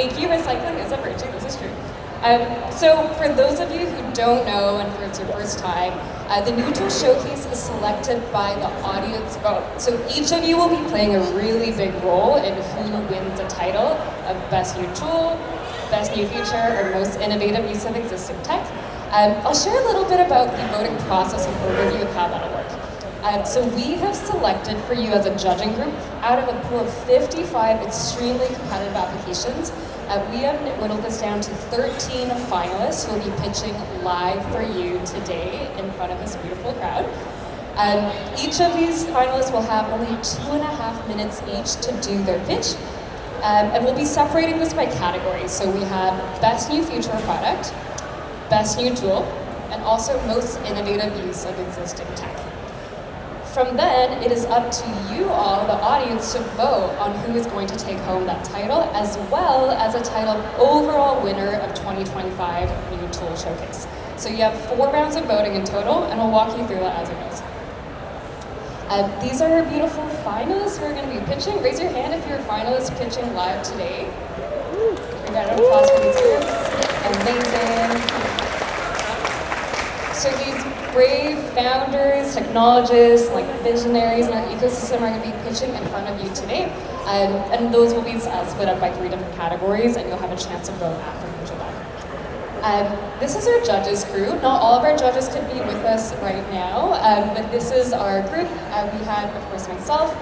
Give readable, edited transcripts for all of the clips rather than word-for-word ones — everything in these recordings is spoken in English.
Thank you, recycling is a virtue, this is true. So for those of you who don't know and for it's your first time, the Netroots Showcase is selected by the audience vote. So each of you will be playing a really big role in who wins the title of Best New Tool, Best New Feature, or Most Innovative Use of Existing Tech. I'll share a little bit about the voting process and overview of how that'll work. So we have selected for you as a judging group, out of a pool of 55 extremely competitive applications, we have whittled this down to 13 finalists who will be pitching live for you today in front of this beautiful crowd. Each of these finalists will have only 2.5 minutes each to do their pitch. And we'll be separating this by categories. So we have Best New Feature or Product, Best New Tool, and also Most Innovative Use of Existing Tech. From then, it is up to you all, the audience, to vote on who is going to take home that title, as well as a title overall winner of 2025 New Tool Showcase. So you have 4 rounds of voting in total, and we'll walk you through that as it goes. These are our beautiful finalists who are going to be pitching. Raise your hand if you're a finalist pitching live today. We got an applause for these groups. Amazing. So these brave founders, technologists, like visionaries in our ecosystem are going to be pitching in front of you today. And those will be split up by 3 different categories, and you'll have a chance to vote after each of them. This is our judges crew. Not all of our judges could be with us right now, but this is our group. We had, of course, myself.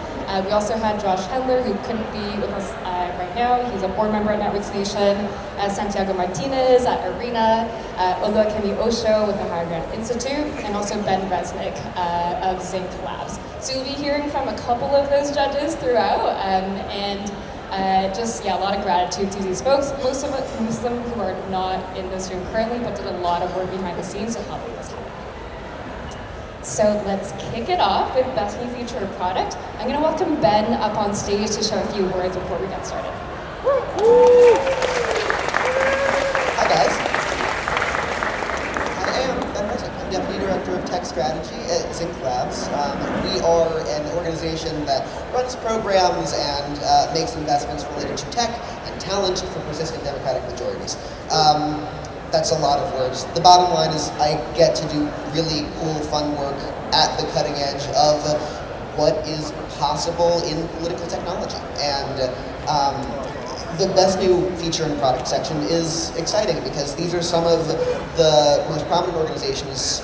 We also had Josh Hendler, who couldn't be with us right now. He's a board member at Netroots Nation. Santiago Martinez at Arena. Oluwakemi Osho with the Higher Ground Institute. And also Ben Resnick of Zinc Labs. So you'll be hearing from a couple of those judges throughout. A lot of gratitude to these folks. Most of them who are not in this room currently, but did a lot of work behind the scenes to help this happen. So let's kick it off with Best New Feature or Product. I'm going to welcome Ben up on stage to share a few words before we get started. Hi guys. I am Ben Resnick. I'm Deputy Director of Tech Strategy at Zinc Labs. We are an organization that runs programs and makes investments related to tech and talent for persistent democratic majorities. That's a lot of words. The bottom line is I get to do really cool, fun work at the cutting edge of what is possible in political technology. And the Best New Feature and Product section is exciting because these are some of the most prominent organizations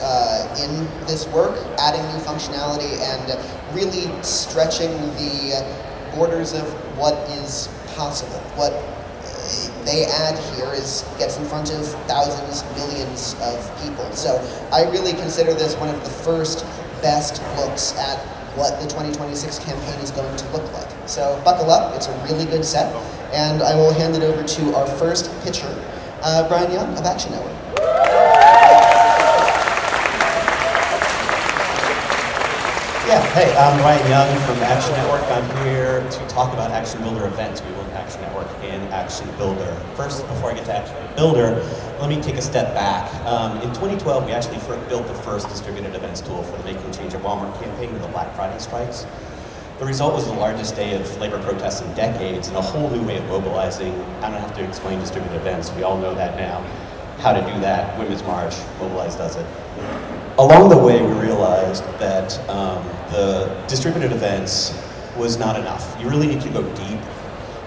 in this work, adding new functionality and really stretching the borders of what is possible. What they add here gets in front of thousands, millions of people. So I really consider this one of the first best looks at what the 2026 campaign is going to look like. So buckle up, it's a really good set, and I will hand it over to our first pitcher, Brian Young of Action Network. Yeah, hey, I'm Brian Young from Action Network. I'm here to talk about Action Builder events. We work Action Network and Action Builder. First, before I get to Action Builder, let me take a step back. In 2012, we actually built the first distributed events tool for the Making Change at Walmart campaign with the Black Friday strikes. The result was the largest day of labor protests in decades and a whole new way of mobilizing. I don't have to explain distributed events. We all know that now. How to do that, Women's March, Mobilize does it. Along the way, we realized that the distributed events was not enough. You really need to go deep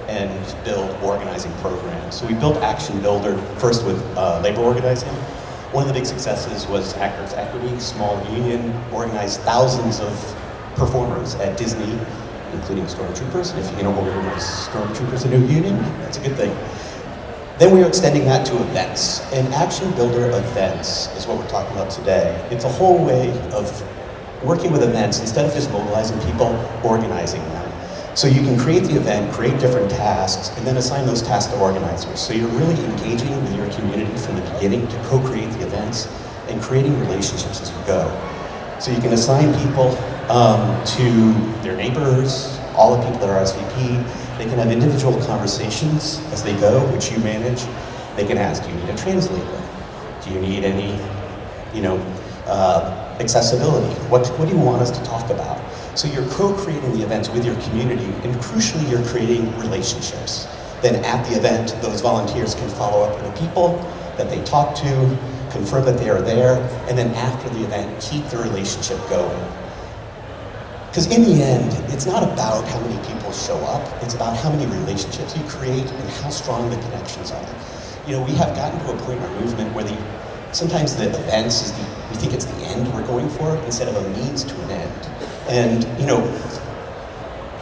and build organizing programs. So we built Action Builder first with labor organizing. One of the big successes was Actors Equity, small union, organized thousands of performers at Disney, including stormtroopers. And if you can organize stormtroopers in a union, that's a good thing. Then we are extending that to events. And Action Builder events is what we're talking about today. It's a whole way of working with events, instead of just mobilizing people, organizing them. So you can create the event, create different tasks, and then assign those tasks to organizers. So you're really engaging with your community from the beginning to co-create the events and creating relationships as you go. So you can assign people to their neighbors, all the people that are RSVP. They can have individual conversations as they go, which you manage. They can ask, do you need a translator? Do you need any, accessibility? What do you want us to talk about? So you're co-creating the events with your community, and crucially, you're creating relationships. Then at the event, those volunteers can follow up with the people that they talk to, confirm that they are there, and then after the event, keep the relationship going. Because in the end, it's not about how many people show up, it's about how many relationships you create and how strong the connections are. You know, we have gotten to a point in our movement where sometimes the events we think it's the end we're going for instead of a means to an end. And, you know,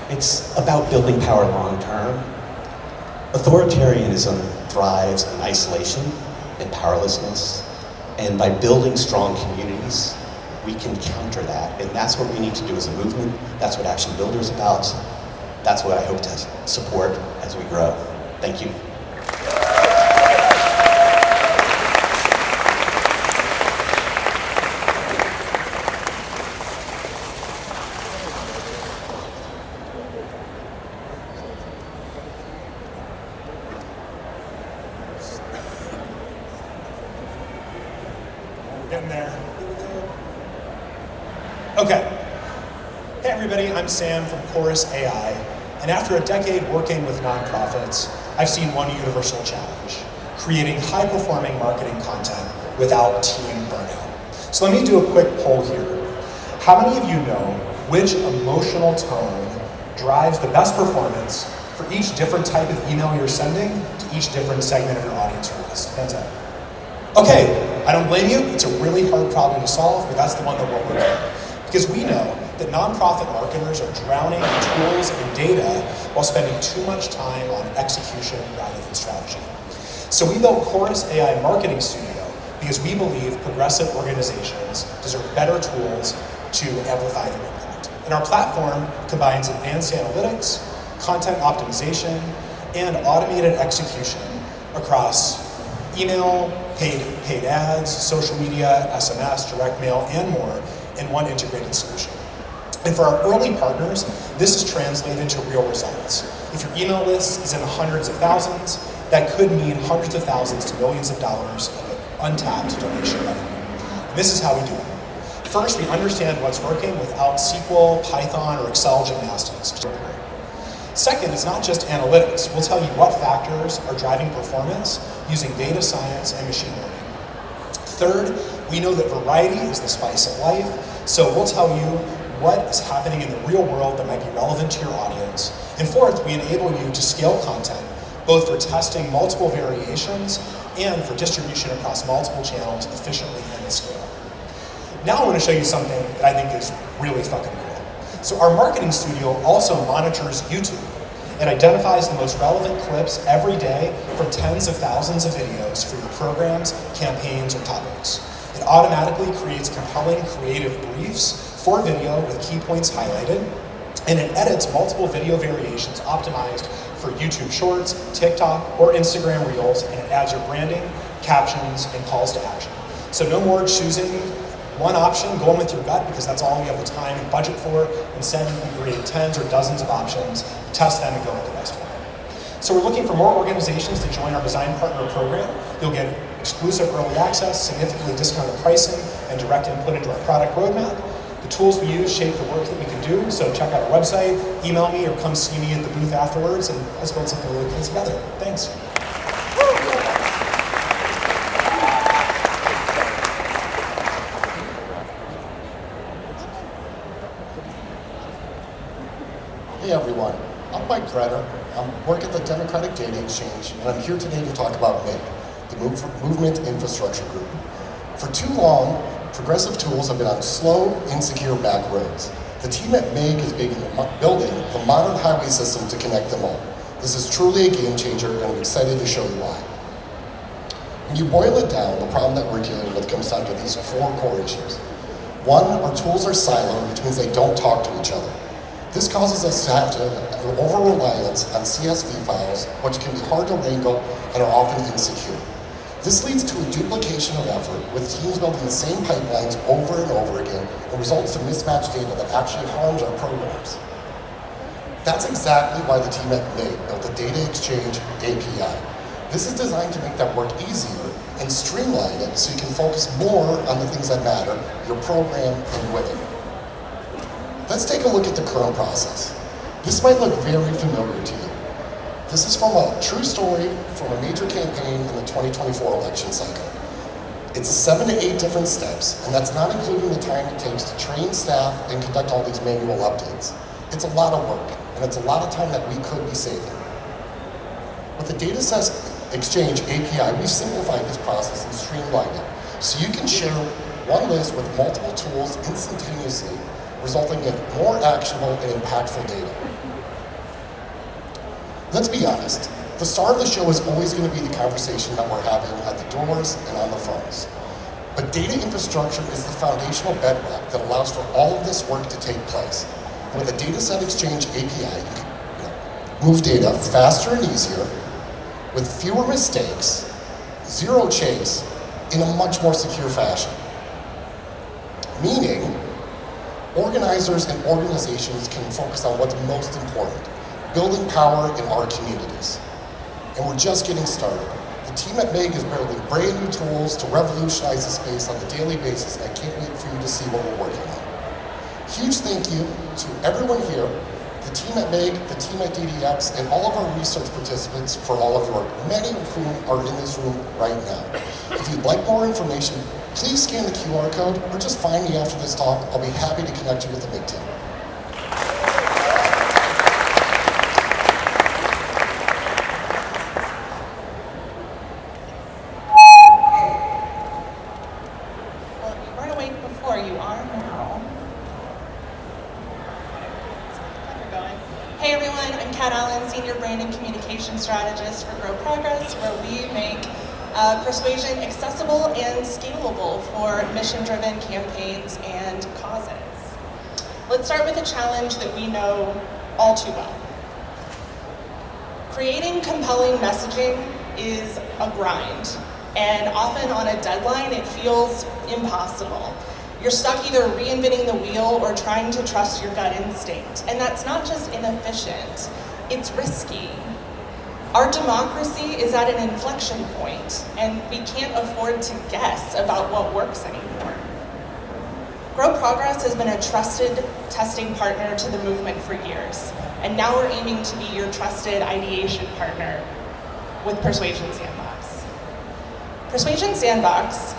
it's about building power long term. Authoritarianism thrives in isolation and powerlessness. And by building strong communities, we can counter that. And that's what we need to do as a movement. That's what Action Builder is about. That's what I hope to support as we grow. Thank you. Getting there. Okay. Hey everybody, I'm Sam from Chorus AI, and after a decade working with nonprofits, I've seen one universal challenge: creating high-performing marketing content without team burnout. So let me do a quick poll here. How many of you know which emotional tone drives the best performance for each different type of email you're sending to each different segment of your audience or list? Hands up. Okay, I don't blame you. It's a really hard problem to solve, but that's the one that we're working on. Because we know that nonprofit marketers are drowning in tools and data while spending too much time on execution rather than strategy. So we built Chorus AI Marketing Studio because we believe progressive organizations deserve better tools to amplify their impact. And our platform combines advanced analytics, content optimization, and automated execution across email, paid ads, social media, SMS, direct mail, and more in one integrated solution. And for our early partners, this is translated to real results. If your email list is in the hundreds of thousands, that could mean hundreds of thousands to millions of dollars of untapped donation revenue. And this is how we do it. First, we understand what's working without SQL, Python, or Excel gymnastics. Second, it's not just analytics. We'll tell you what factors are driving performance using data science and machine learning. Third, we know that variety is the spice of life, so we'll tell you what is happening in the real world that might be relevant to your audience. And fourth, we enable you to scale content, both for testing multiple variations and for distribution across multiple channels efficiently and at scale. Now I want to show you something that I think is really fucking cool. So our marketing studio also monitors YouTube. It identifies the most relevant clips every day from tens of thousands of videos for your programs, campaigns, or topics. It automatically creates compelling creative briefs for video with key points highlighted, and it edits multiple video variations optimized for YouTube Shorts, TikTok, or Instagram Reels, and it adds your branding, captions, and calls to action. So no more choosing one option, going with your gut, because that's all you have the time and budget for. Instead, you can create tens or dozens of options, test them, and go with the best one. So we're looking for more organizations to join our design partner program. You'll get exclusive early access, significantly discounted pricing, and direct input into our product roadmap. The tools we use shape the work that we can do, so check out our website, email me, or come see me at the booth afterwards, and let's build something really cool together. Thanks. Hey everyone, I'm Mike Greta. I work at the Democratic Data Exchange, and I'm here today to talk about MIG, the Movement Infrastructure Group. For too long, progressive tools have been on slow, insecure back roads. The team at MIG is building the modern highway system to connect them all. This is truly a game changer, and I'm excited to show you why. When you boil it down, the problem that we're dealing with comes down to these four core issues. One, our tools are siloed, which means they don't talk to each other. This causes us to have an over-reliance on CSV files, which can be hard to wrangle and are often insecure. This leads to a duplication of effort, with teams building the same pipelines over and over again, and results in mismatched data that actually harms our programs. That's exactly why the team at MIG built the Data Exchange API. This is designed to make that work easier and streamline it so you can focus more on the things that matter, your program and winning. Let's take a look at the current process. This might look very familiar to you. This is from a true story from a major campaign in the 2024 election cycle. It's 7 to 8 different steps, and that's not including the time it takes to train staff and conduct all these manual updates. It's a lot of work, and it's a lot of time that we could be saving. With the Data Set Exchange API, we've simplified this process and streamlined it, so you can share one list with multiple tools instantaneously, resulting in more actionable and impactful data. Let's be honest, the star of the show is always going to be the conversation that we're having at the doors and on the phones. But data infrastructure is the foundational bedrock that allows for all of this work to take place. And with the Data Set Exchange API, you can move data faster and easier, with fewer mistakes, zero chase, in a much more secure fashion. Meaning, organizers and organizations can focus on what's most important, building power in our communities. And we're just getting started. The team at MEG is building brand new tools to revolutionize the space on a daily basis, and I can't wait for you to see what we're working on. Huge thank you to everyone here, the team at MEG, the team at DDX, and all of our research participants for all of your work, many of whom are in this room right now. If you'd like more information, please scan the QR code or just find me after this talk. I'll be happy to connect you with the MEG team. Strategist for Grow Progress, where we make persuasion accessible and scalable for mission-driven campaigns and causes. Let's start with a challenge that we know all too well. Creating compelling messaging is a grind, and often on a deadline it feels impossible. You're stuck either reinventing the wheel or trying to trust your gut instinct, and that's not just inefficient, it's risky. Our democracy is at an inflection point, and we can't afford to guess about what works anymore. Grow Progress has been a trusted testing partner to the movement for years, and now we're aiming to be your trusted ideation partner with Persuasion Sandbox. Persuasion Sandbox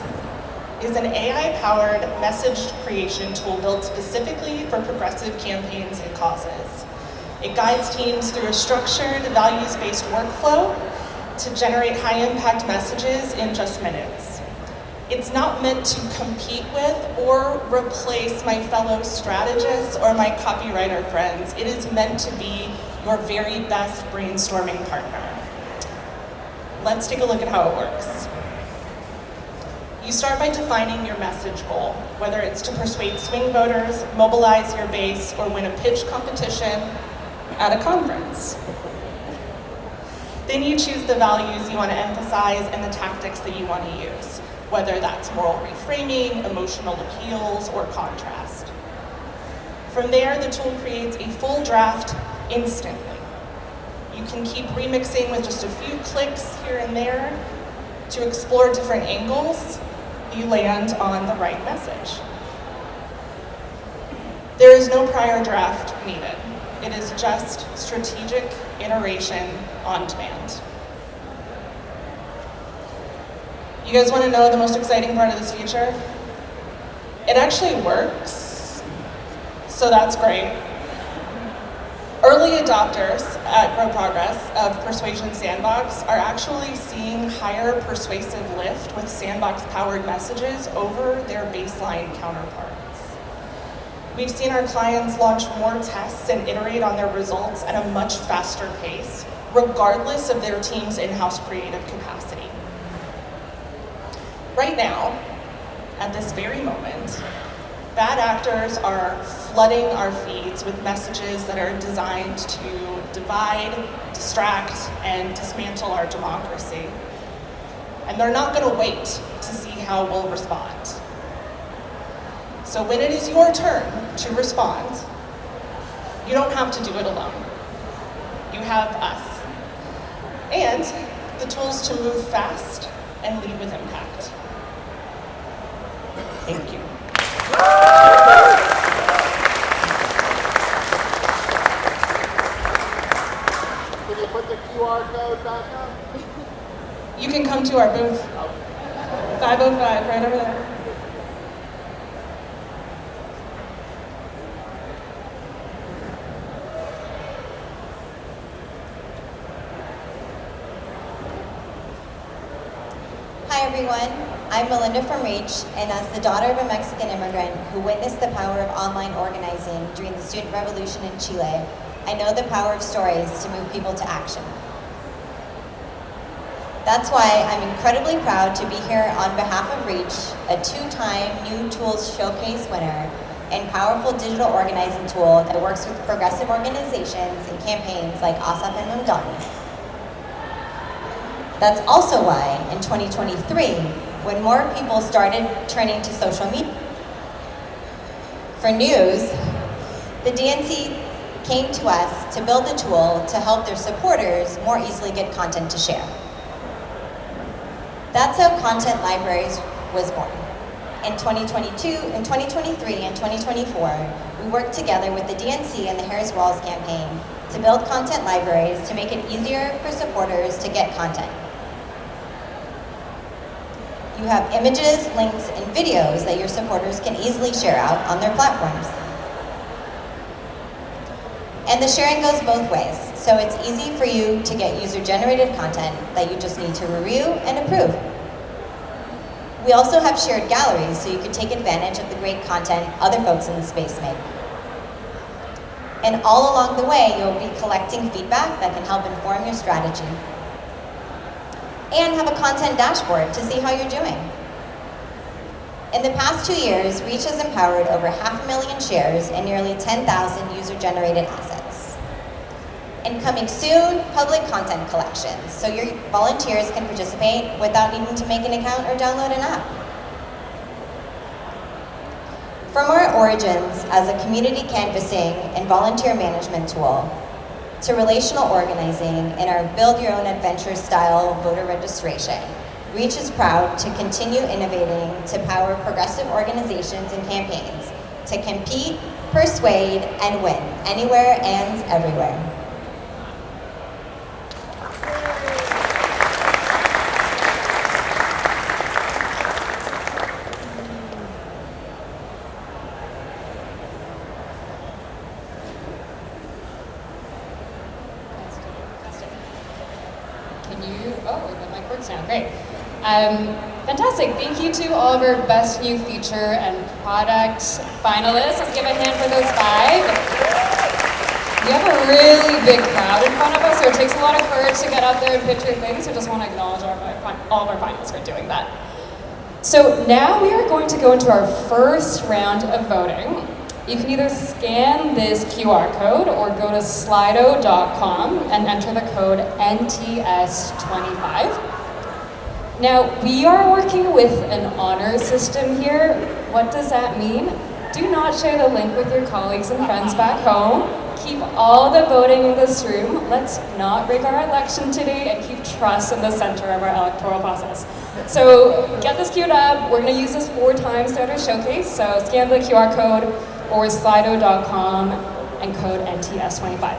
is an AI-powered message creation tool built specifically for progressive campaigns and causes. It guides teams through a structured, values-based workflow to generate high-impact messages in just minutes. It's not meant to compete with or replace my fellow strategists or my copywriter friends. It is meant to be your very best brainstorming partner. Let's take a look at how it works. You start by defining your message goal, whether it's to persuade swing voters, mobilize your base, or win a pitch competition at a conference. Then you choose the values you want to emphasize and the tactics that you want to use, whether that's moral reframing, emotional appeals, or contrast. From there, the tool creates a full draft instantly. You can keep remixing with just a few clicks here and there to explore different angles. You land on the right message. There is no prior draft needed. It is just strategic iteration on demand. You guys want to know the most exciting part of this feature? It actually works, so that's great. Early adopters at Grow Progress of Persuasion Sandbox are actually seeing higher persuasive lift with Sandbox-powered messages over their baseline counterparts. We've seen our clients launch more tests and iterate on their results at a much faster pace, regardless of their team's in-house creative capacity. Right now, at this very moment, bad actors are flooding our feeds with messages that are designed to divide, distract, and dismantle our democracy. And they're not going to wait to see how we'll respond. So when it is your turn to respond, you don't have to do it alone. You have us. And the tools to move fast and lead with impact. Thank you. put the QR code back up? You can come to our booth. 505, right over there. Hi everyone, I'm Melinda from REACH, and as the daughter of a Mexican immigrant who witnessed the power of online organizing during the student revolution in Chile, I know the power of stories to move people to action. That's why I'm incredibly proud to be here on behalf of REACH, a two-time New Tools Showcase winner and powerful digital organizing tool that works with progressive organizations and campaigns like ASAP and Mamdani. That's also why, in 2023, when more people started turning to social media for news, the DNC came to us to build a tool to help their supporters more easily get content to share. That's how Content Libraries was born. In 2022, in 2023, and 2024, we worked together with the DNC and the Harris Walls campaign to build content libraries to make it easier for supporters to get content. You have images, links, and videos that your supporters can easily share out on their platforms. And the sharing goes both ways, so it's easy for you to get user-generated content that you just need to review and approve. We also have shared galleries, so you can take advantage of the great content other folks in the space make. And all along the way, you'll be collecting feedback that can help inform your strategy. And have a content dashboard to see how you're doing. In the past 2 years, REACH has empowered over 500,000 shares and nearly 10,000 user-generated assets. And coming soon, public content collections, so your volunteers can participate without needing to make an account or download an app. From our origins as a community canvassing and volunteer management tool, to relational organizing in our Build Your Own Adventure style voter registration, REACH is proud to continue innovating to power progressive organizations and campaigns to compete, persuade, and win anywhere and everywhere. Great. Fantastic. Thank you to all of our best new feature and product finalists. Let's give a hand for those 5. We have a really big crowd in front of us, so it takes a lot of courage to get up there and pitch your things. So just want to acknowledge all of our finalists for doing that. So now we are going to go into our first round of voting. You can either scan this QR code or go to slido.com and enter the code NTS25. Now, we are working with an honor system here. What does that mean? Do not share the link with your colleagues and friends back home. Keep all the voting in this room. Let's not rig our election today and keep trust in the center of our electoral process. So get this queued up. We're going to use this 4 times throughout our showcase. So scan the QR code or slido.com and code NTS25.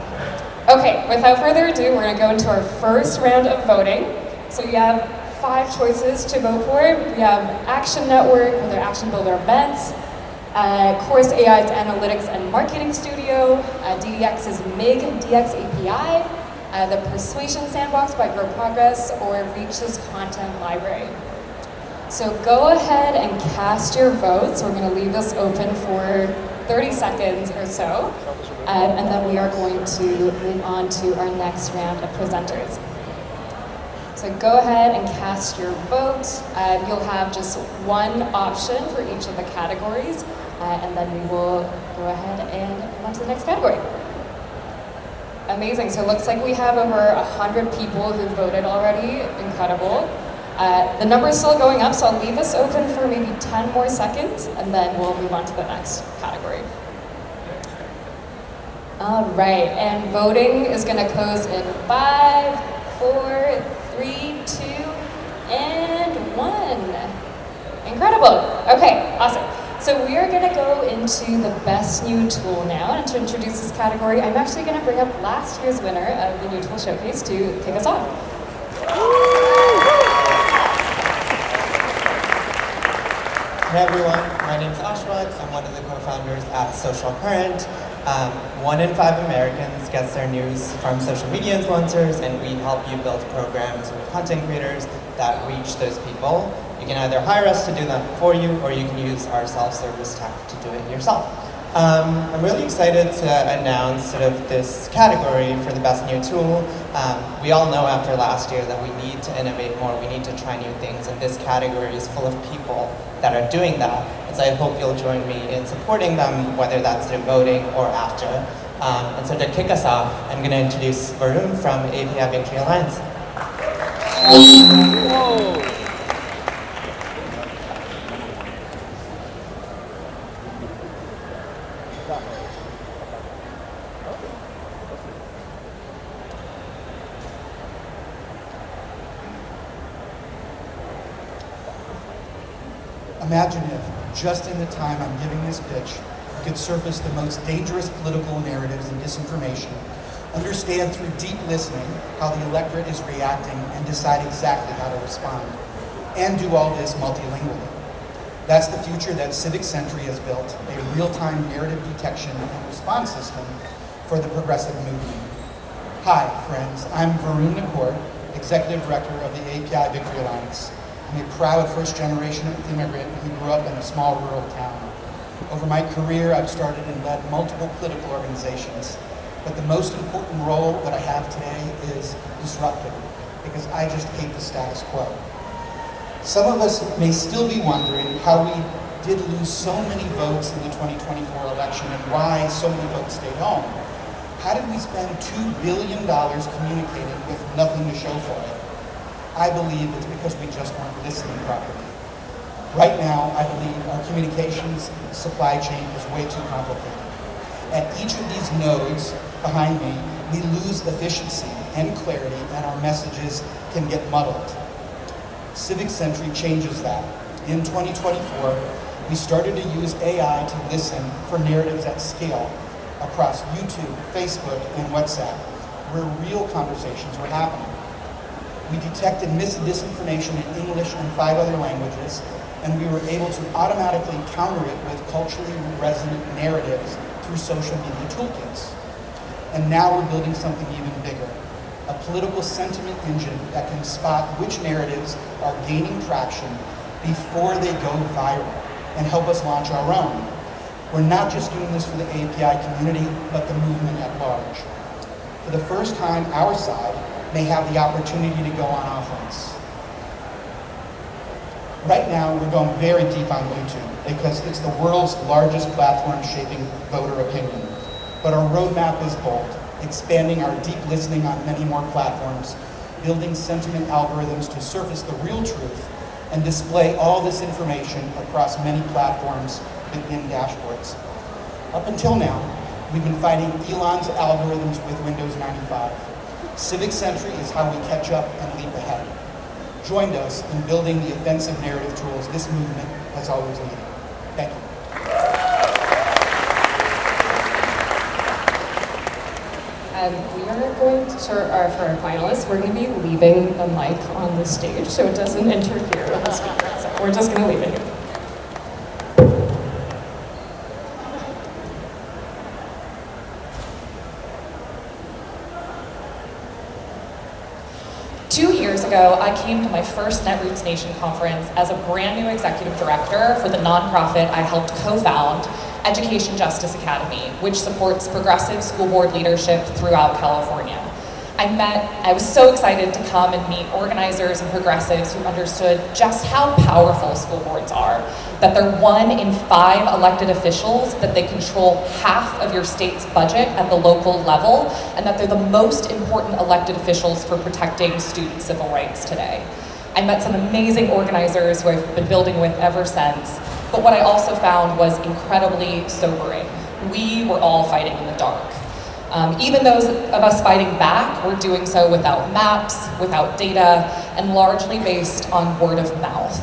Okay, without further ado, we're going to go into our first round of voting. So you have 5 choices to vote for. We have Action Network with their Action Builder events, Chorus AI's Analytics and Marketing Studio, DDX's MIG DX API, the Persuasion Sandbox by Grow Progress, or REACH's Content Library. So go ahead and cast your votes. We're going to leave this open for 30 seconds or so, and then we are going to move on to our next round of presenters. So go ahead and cast your vote. You'll have just one option for each of the categories, and then we will go ahead and move on to the next category. Amazing, so it looks like we have over 100 people who voted already. Incredible. The number is still going up, so I'll leave this open for maybe 10 more seconds, and then we'll move on to the next category. All right, and voting is gonna close in 5, 4, 3, 2, and 1. Incredible. Okay, awesome. So we are gonna go into the best new tool now, and to introduce this category, I'm actually gonna bring up last year's winner of the new tool showcase to kick us off. Hey everyone, my name is Ashwat. I'm one of the co-founders at Social Current. 1 in 5 Americans gets their news from social media influencers, and we help you build programs with content creators that reach those people. You can either hire us to do that for you, or you can use our self-service tech to do it yourself. I'm really excited to announce sort of this category for the best new tool. We all know after last year that we need to innovate more, we need to try new things, and this category is full of people that are doing that. And so I hope you'll join me in supporting them, whether that's through voting or after. And so to kick us off, I'm going to introduce Varun from API Victory Alliance. Imagine if, just in the time I'm giving this pitch, we could surface the most dangerous political narratives and disinformation, understand through deep listening how the electorate is reacting, and decide exactly how to respond. And do all this multilingually. That's the future that Civic Sentry has built, a real-time narrative detection and response system for the progressive movement. Hi, friends. I'm Varun Nakor, Executive Director of the API Victory Alliance. I'm a proud first-generation immigrant who grew up in a small rural town. Over my career, I've started and led multiple political organizations, but the most important role that I have today is disruptor, because I just hate the status quo. Some of us may still be wondering how we did lose so many votes in the 2024 election and why so many folks stayed home. How did we spend $2 billion communicating with nothing to show for it? I believe it's because we just weren't listening properly. Right now, I believe our communications supply chain is way too complicated. At each of these nodes behind me, we lose efficiency and clarity, and our messages can get muddled. Civic Sentry changes that. In 2024, we started to use AI to listen for narratives at scale across YouTube, Facebook, and WhatsApp, where real conversations were happening. We detected disinformation in English and 5 other languages, and we were able to automatically counter it with culturally resonant narratives through social media toolkits. And now we're building something even bigger, a political sentiment engine that can spot which narratives are gaining traction before they go viral and help us launch our own. We're not just doing this for the API community, but the movement at large. For the first time, our side may have the opportunity to go on offense. Right now, we're going very deep on YouTube because it's the world's largest platform shaping voter opinion. But our roadmap is bold, expanding our deep listening on many more platforms, building sentiment algorithms to surface the real truth, and display all this information across many platforms within dashboards. Up until now, we've been fighting Elon's algorithms with Windows 95. Civic Sentry is how we catch up and leap ahead. Join us in building the offensive narrative tools this movement has always needed. Thank you. We are going to, for our finalists, we're going to be leaving the mic on the stage so it doesn't interfere with the speaker. So we're just going to leave it here. 2 years ago, I came to my first Netroots Nation conference as a brand new executive director for the nonprofit I helped co-found, Education Justice Academy, which supports progressive school board leadership throughout California. I was so excited to come and meet organizers and progressives who understood just how powerful school boards are, that they're 1 in 5 elected officials, that they control half of your state's budget at the local level, and that they're the most important elected officials for protecting student civil rights today. I met some amazing organizers who I've been building with ever since, but what I also found was incredibly sobering. We were all fighting in the dark. Even those of us fighting back, we're doing so without maps, without data, and largely based on word of mouth.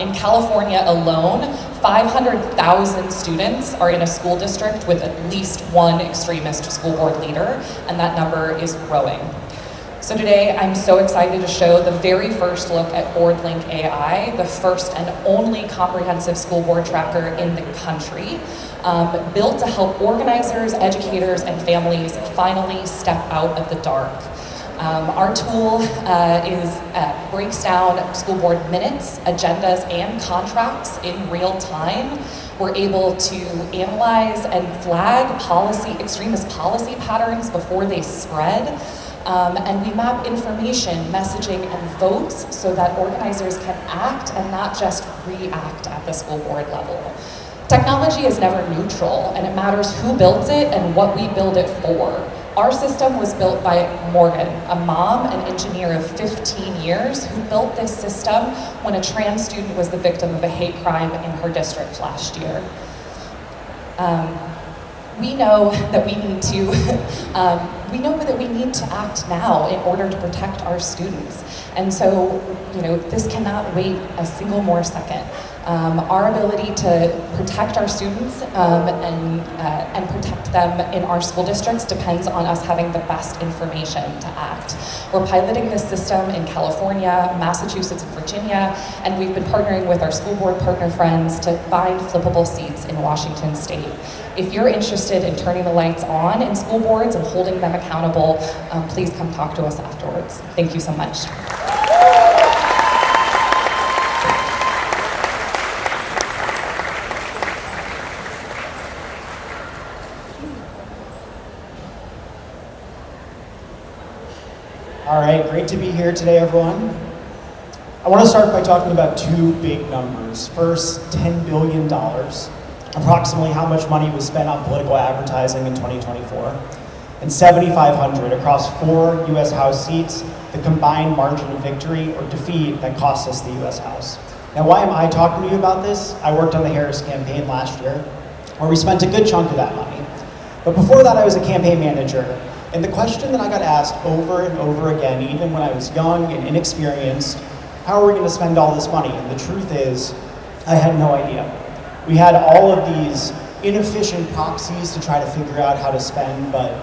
In California alone, 500,000 students are in a school district with at least one extremist school board leader, and that number is growing. So today, I'm so excited to show the very first look at BoardLink AI, the first and only comprehensive school board tracker in the country, built to help organizers, educators, and families finally step out of the dark. Our tool breaks down school board minutes, agendas, and contracts in real time. We're able to analyze and flag extremist policy patterns before they spread. And we map information, messaging, and votes so that organizers can act and not just react at the school board level. Technology is never neutral, and it matters who builds it and what we build it for. Our system was built by Morgan, a mom and engineer of 15 years who built this system when a trans student was the victim of a hate crime in her district last year. We know that we need to act now in order to protect our students. And so, this cannot wait a single more second. Our ability to protect our students and protect them in our school districts depends on us having the best information to act. We're piloting this system in California, Massachusetts, and Virginia, and we've been partnering with our school board partner friends to find flippable seats in Washington State. If you're interested in turning the lights on in school boards and holding them accountable, please come talk to us afterwards. Thank you so much. All right, great to be here today, everyone. I want to start by talking about two big numbers. First, $10 billion, approximately how much money was spent on political advertising in 2024, and 7,500 across 4 U.S. House seats, the combined margin of victory or defeat that cost us the U.S. House. Now, why am I talking to you about this? I worked on the Harris campaign last year, where we spent a good chunk of that money. But before that, I was a campaign manager. And the question that I got asked over and over again, even when I was young and inexperienced, how are we going to spend all this money? And the truth is, I had no idea. We had all of these inefficient proxies to try to figure out how to spend, but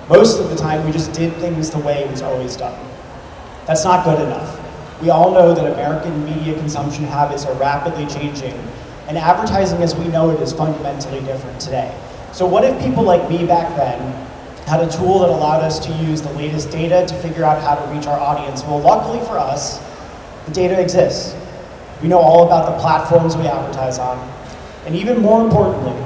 most of the time we just did things the way it was always done. That's not good enough. We all know that American media consumption habits are rapidly changing, and advertising as we know it is fundamentally different today. So what if people like me back then had a tool that allowed us to use the latest data to figure out how to reach our audience? Well, luckily for us, the data exists. We know all about the platforms we advertise on. And even more importantly,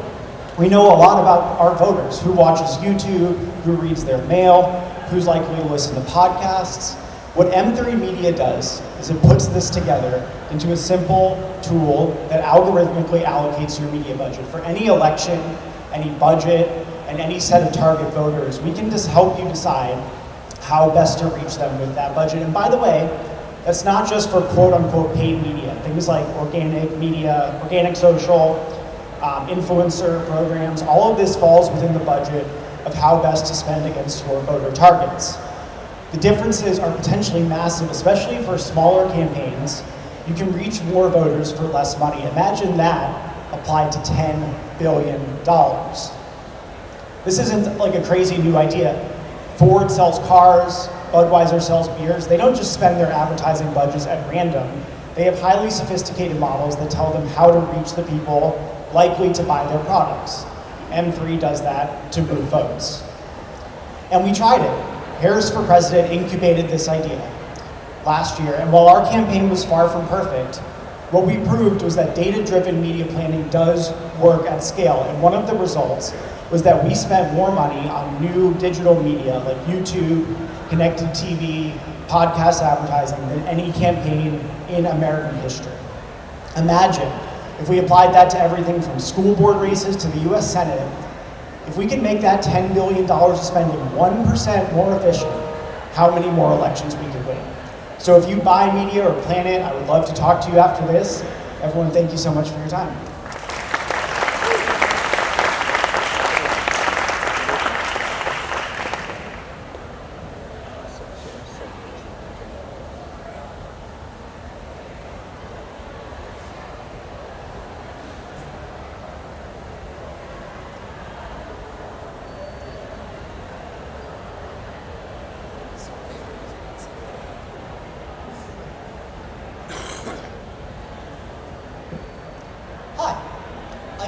we know a lot about our voters, who watches YouTube, who reads their mail, who's likely to listen to podcasts. What M3 Media does is it puts this together into a simple tool that algorithmically allocates your media budget. For any election, any budget, and any set of target voters, we can just help you decide how best to reach them with that budget. And by the way, that's not just for quote-unquote paid media. Things like organic media, organic social, influencer programs, all of this falls within the budget of how best to spend against your voter targets. The differences are potentially massive, especially for smaller campaigns. You can reach more voters for less money. Imagine that applied to $10 billion. This isn't like a crazy new idea. Ford sells cars, Budweiser sells beers. They don't just spend their advertising budgets at random. They have highly sophisticated models that tell them how to reach the people likely to buy their products. M3 does that to move votes. And we tried it. Harris for President incubated this idea last year, and while our campaign was far from perfect, what we proved was that data-driven media planning does work at scale, and one of the results was that we spent more money on new digital media like YouTube, connected TV, podcast advertising than any campaign in American history. Imagine if we applied that to everything from school board races to the US Senate. If we could make that $10 billion of spending 1% more efficient, how many more elections we could win. So if you buy media or plan it, I would love to talk to you after this. Everyone, thank you so much for your time.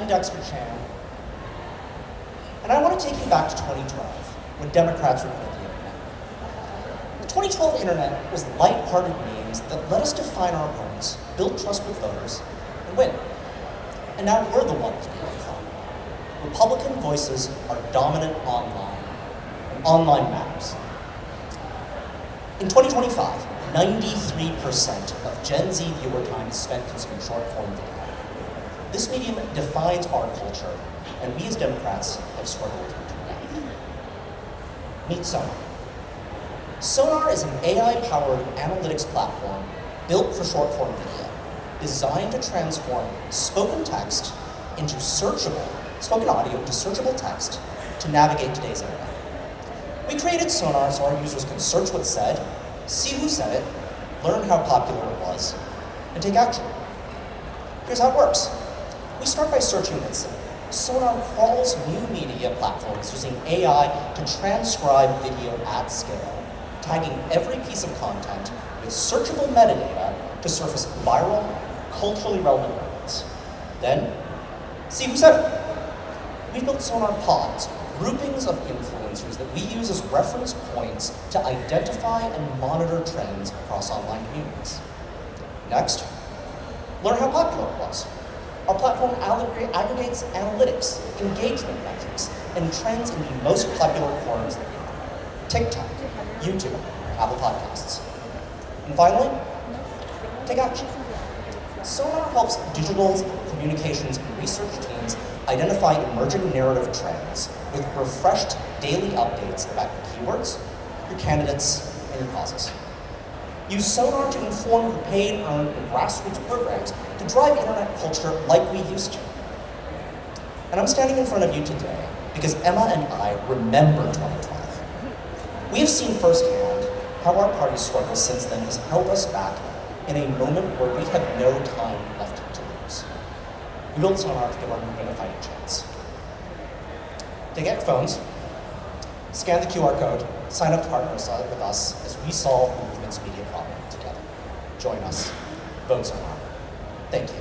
I'm Dexter Chan, and I want to take you back to 2012, when Democrats repealed the internet. The 2012 internet was light-hearted memes that let us define our opponents, build trust with voters, and win. And now we're the ones being defined. Republican voices are dominant online, and online matters. In 2025, 93% of Gen Z viewer time is spent consuming short-form video. This medium defines our culture, and we as Democrats have struggled to do. Meet Sonar. Sonar is an AI-powered analytics platform built for short-form video, designed to transform spoken text into spoken audio into searchable text to navigate today's internet. We created Sonar so our users can search what's said, see who said it, learn how popular it was, and take action. Here's how it works. We start by searching what's said. Sonar crawls new media platforms using AI to transcribe video at scale, tagging every piece of content with searchable metadata to surface viral, culturally relevant moments. Then, see who said it. We've built Sonar pods, groupings of influencers that we use as reference points to identify and monitor trends across online communities. Next, learn how popular it was. Our platform aggregates analytics, engagement metrics, and trends in the most popular forums like TikTok, YouTube, Apple Podcasts. And finally, take action. Sonar helps digital communications and research teams identify emerging narrative trends with refreshed daily updates about your keywords, your candidates, and your causes. Use Sonar to inform your paid, earned, and grassroots programs to drive internet culture like we used to. And I'm standing in front of you today because Emma and I remember 2012. We have seen firsthand how our party's struggle since then has held us back in a moment where we have no time left to lose. We built Sonar to give our movement a fighting chance. Take out your phones, scan the QR code, sign up to partner with us as we solve the movement's media problem together. Join us. Vote Sonar. Thank you.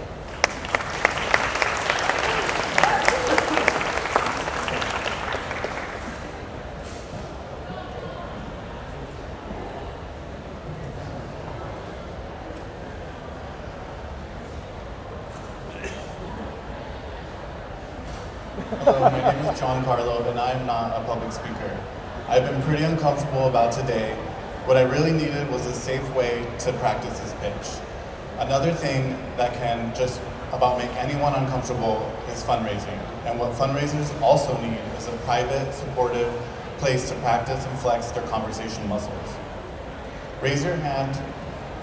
Hello, my name is John Carlo, and I'm not a public speaker. I've been pretty uncomfortable about today. What I really needed was a safe way to practice this pitch. Another thing that can just about make anyone uncomfortable is fundraising. And what fundraisers also need is a private, supportive place to practice and flex their conversation muscles. Raise your hand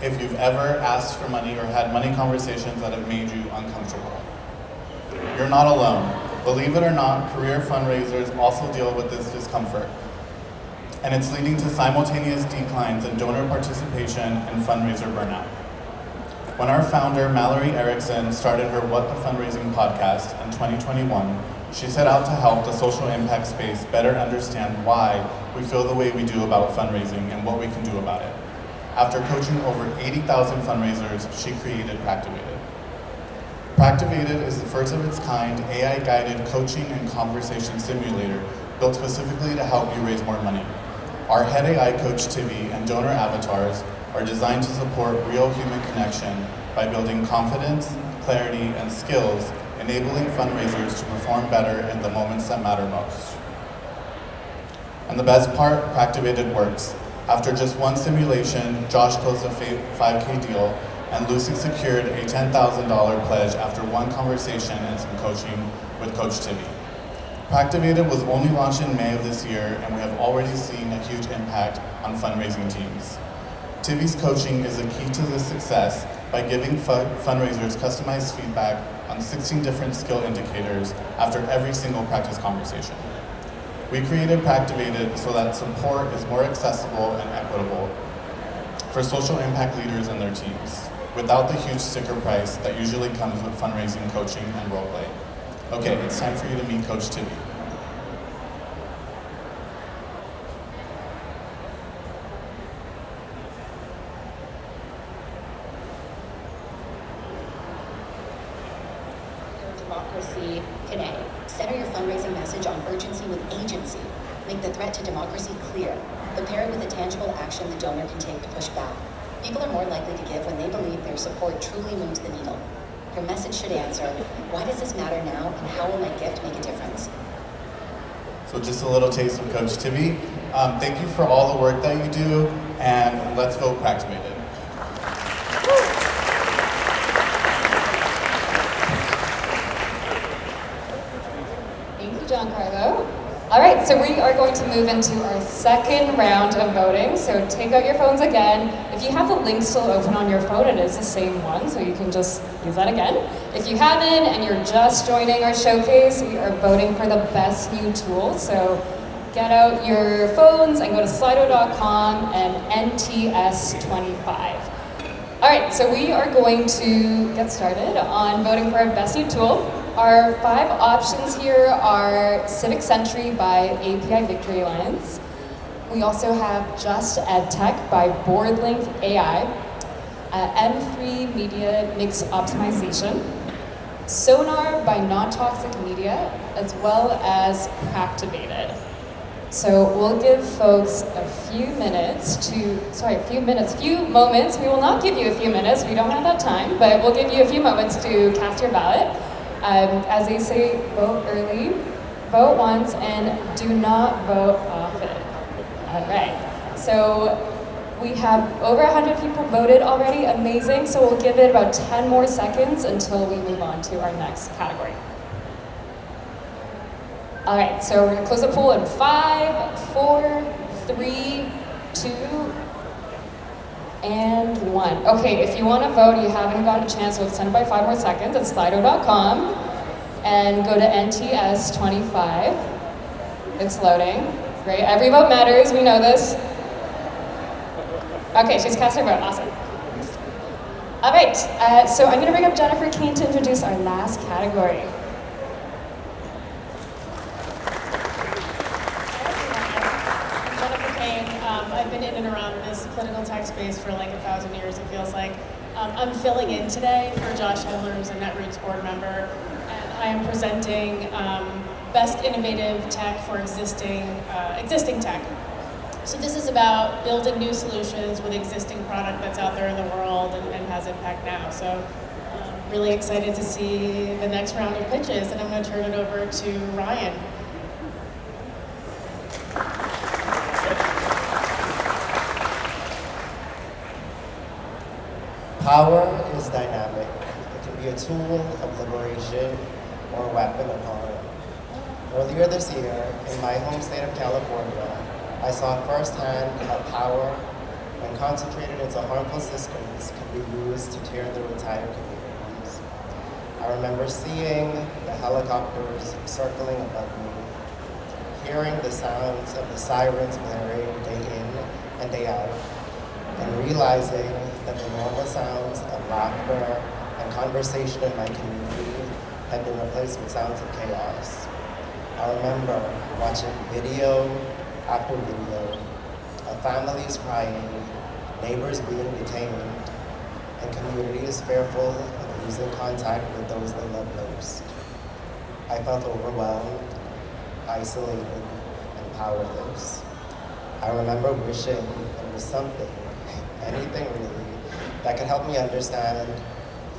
if you've ever asked for money or had money conversations that have made you uncomfortable. You're not alone. Believe it or not, career fundraisers also deal with this discomfort. And it's leading to simultaneous declines in donor participation and fundraiser burnout. When our founder, Mallory Erickson, started her What the Fundraising podcast in 2021, she set out to help the social impact space better understand why we feel the way we do about fundraising and what we can do about it. After coaching over 80,000 fundraisers, she created Practivated. Practivated is the first of its kind AI-guided coaching and conversation simulator built specifically to help you raise more money. Our head AI coach, Tivi, and donor avatars are designed to support real human connection by building confidence, clarity, and skills, enabling fundraisers to perform better in the moments that matter most. And the best part, Practivated works. After just one simulation, Josh closed a 5K deal, and Lucy secured a $10,000 pledge after one conversation and some coaching with Coach Tivi. Practivated was only launched in May of this year, and we have already seen a huge impact on fundraising teams. Tivi's coaching is a key to this success by giving fundraisers customized feedback on 16 different skill indicators after every single practice conversation. We created Practivated so that support is more accessible and equitable for social impact leaders and their teams, without the huge sticker price that usually comes with fundraising, coaching, and roleplay. Okay, it's time for you to meet Coach Tivi. democracy today. Center your fundraising message on urgency with agency. Make the threat to democracy clear, but pair it with a tangible action the donor can take to push back. People are more likely to give when they believe their support truly moves the needle. Your message should answer, why does this matter now, and how will my gift make a difference? So just a little taste from Coach Tibby. Thank you for all the work that you do, and let's vote Practimated. Thank you, Giancarlo. All right, so we are going to move into our second round of voting. So take out your phones again. If you have the link still open on your phone, it is the same one, so you can just use that again. If you haven't and you're just joining our showcase, we are voting for the best new tool. So get out your phones and go to slido.com and NTS25. All right, so we are going to get started on voting for our best new tool. Our 5 options here are Civic Sentry by API Victory Alliance. We also have Just EdTech by BoardLink AI, M3 Media Mix Optimization, Sonar by Non Toxic Media, as well as Practivated. So we'll give folks a few moments. We will not give you a few minutes, we don't have that time, but we'll give you a few moments to cast your ballot. As they say, vote early, vote once, and do not vote often. All right, so we have over 100 people voted already, amazing. So we'll give it about 10 more seconds until we move on to our next category. All right, so we're gonna close the poll in 5, 4, 3, 2, and 1. Okay, if you want to vote, you haven't got a chance, we'll extend it by 5 more seconds. It's slido.com and go to NTS25. It's loading. Great. Every vote matters, we know this. Okay, she's cast her vote. Awesome. All right, so I'm going to bring up Jennifer Kane to introduce our last category. I've been in and around this political tech space for like 1,000 years, it feels like. I'm filling in today for Josh Hedler, who's a Netroots board member, and I am presenting best innovative tech for existing tech. So this is about building new solutions with existing product that's out there in the world and has impact now. So really excited to see the next round of pitches, and I'm going to turn it over to Ryan. Power is dynamic. It can be a tool of liberation or a weapon of harm. Earlier this year, in my home state of California, I saw firsthand how power, when concentrated into harmful systems, can be used to tear through entire communities. I remember seeing the helicopters circling above me, hearing the sounds of the sirens blaring day in and day out, and realizing that the normal sounds of laughter and conversation in my community had been replaced with sounds of chaos. I remember watching video after video of families crying, neighbors being detained, and communities fearful of losing contact with those they love most. I felt overwhelmed, isolated, and powerless. I remember wishing there was something, anything really, that could help me understand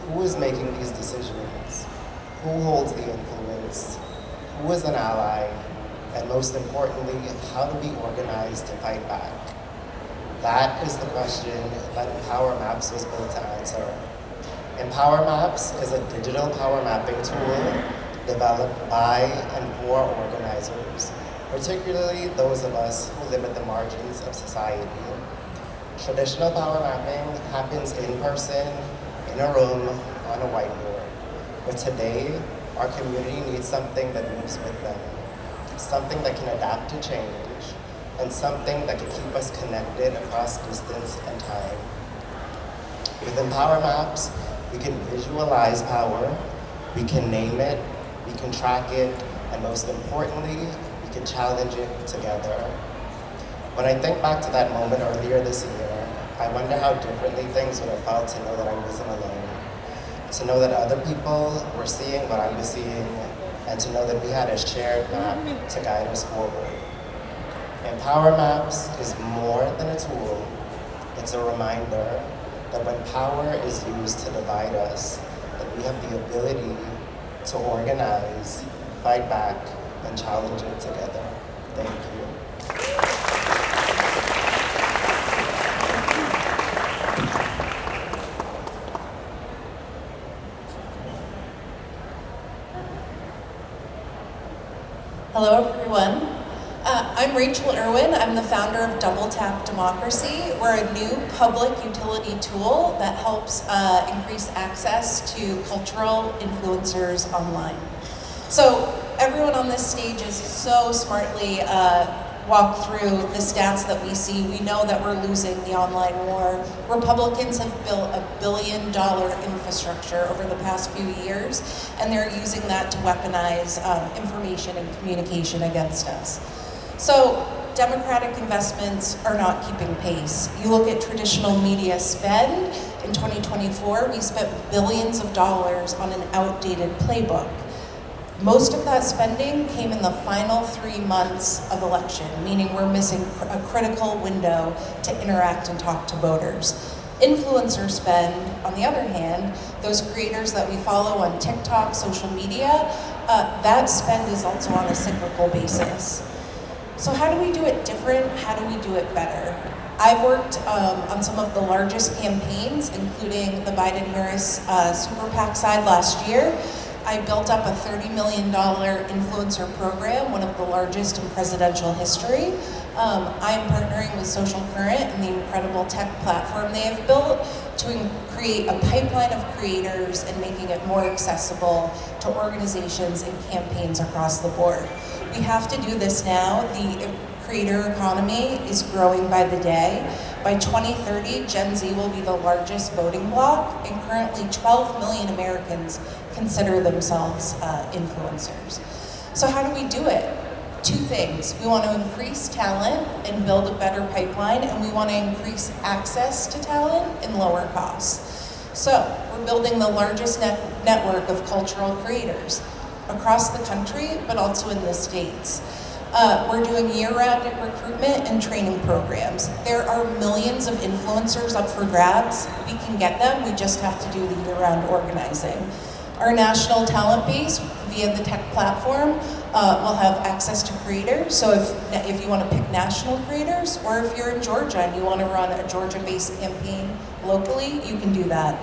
who is making these decisions, who holds the influence, who is an ally, and most importantly, how do we organize to fight back? That is the question that Empower Maps was built to answer. Empower Maps is a digital power mapping tool developed by and for organizers, particularly those of us who live at the margins of society. Traditional power mapping happens in person, in a room, on a whiteboard. But today, our community needs something that moves with them, something that can adapt to change, and something that can keep us connected across distance and time. With Empower Maps, we can visualize power, we can name it, we can track it, and most importantly, we can challenge it together. When I think back to that moment earlier this year, I wonder how differently things would have felt to know that I wasn't alone. to know that other people were seeing what I was seeing, and to know that we had a shared map to guide us forward. Empower Maps is more than a tool. It's a reminder that when power is used to divide us, that we have the ability to organize, fight back, and challenge it together. Thank you. Hello, everyone. I'm Rachel Irwin. I'm the founder of Double Tap Democracy. We're a new public utility tool that helps increase access to cultural influencers online. So everyone on this stage is so smartly walked through the stats that we see. We know that we're losing the online war. Republicans have built $1 billion infrastructure over the past few years, and they're using that to weaponize information and communication against us. So Democratic investments are not keeping pace. You look at traditional media spend, in 2024, we spent billions of dollars on an outdated playbook. Most of that spending came in the final 3 months of election, meaning we're missing a critical window to interact and talk to voters. Influencer spend, on the other hand, those creators that we follow on TikTok, social media, that spend is also on a cyclical basis. So how do we do it different? How do we do it better? I've worked on some of the largest campaigns, including the Biden-Harris Super PAC side last year. I built up a $30 million influencer program, one of the largest in presidential history. I'm partnering with Social Current and the incredible tech platform they have built to create a pipeline of creators and making it more accessible to organizations and campaigns across the board. We have to do this now. The creator economy is growing by the day. By 2030, Gen Z will be the largest voting bloc, and currently 12 million Americans consider themselves influencers. So how do we do it? 2 things. We want to increase talent and build a better pipeline, and we want to increase access to talent and lower costs. So we're building the largest network of cultural creators across the country, but also in the States. We're doing year-round recruitment and training programs. There are millions of influencers up for grabs. We can get them, we just have to do the year-round organizing. Our national talent base, via the tech platform, will have access to creators. So if you want to pick national creators, or if you're in Georgia and you want to run a Georgia-based campaign locally, you can do that.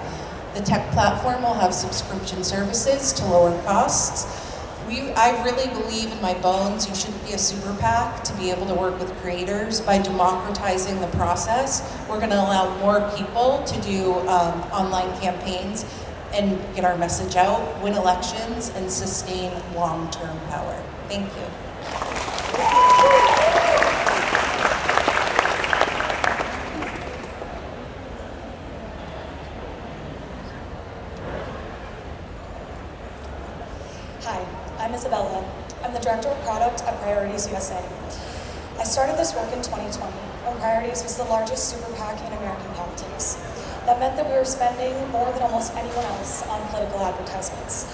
The tech platform will have subscription services to lower costs. I really believe in my bones, you shouldn't be a super PAC to be able to work with creators. By democratizing the process, we're going to allow more people to do online campaigns and get our message out, win elections, and sustain long-term power. Thank you. Hi, I'm Isabella. I'm the Director of Product at Priorities USA. I started this work in 2020 when Priorities was the largest super PAC in American politics. That meant that we were spending more than almost anyone else on political advertisements.